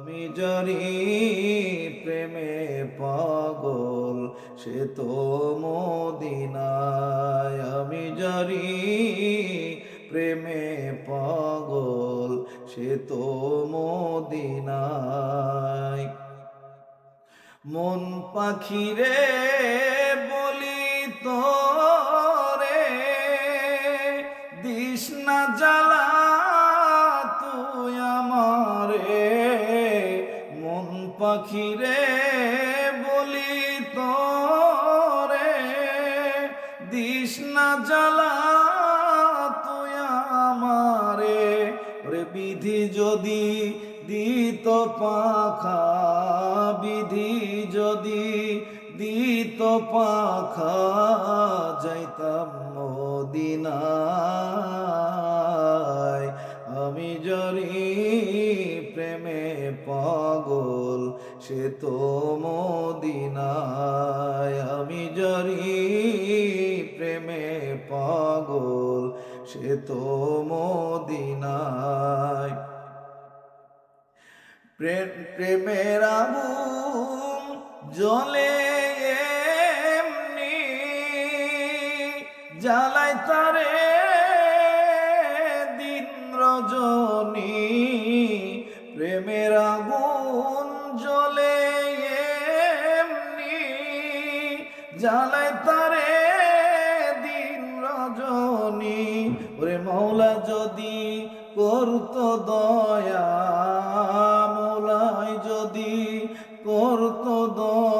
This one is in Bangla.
আমি যারি প্রেমে পাগল সে তো মদিনায়। আমি যারি প্রেমে পাগল সে তো মদিনায়। মন পাখিরে বলি তোরে দিস না জ্বালা তুই আমারে। মন পাখিরে বলি তোরে দিস না জ্বালা তুই আমারে। ওরে বিধি যদি দিত পাখা, বিধি যদি দিত পাখা যাইতাম মদিনায়। আমি যারি প্রেমে পাগল সে তো মদিনায়। আমি যারি প্রেমে পাগল সে তো মদিনায়। প্রেমের আগুন জ্বলে এমনি জ্বালায় তারে দিন রজনী। প্রেমের আগুন জ্বলে এমনি জ্বালায় তারে দিন রজনী। ওরে মৌলা যদি করতো দয়া, মৌলাই যদি করতো দয়া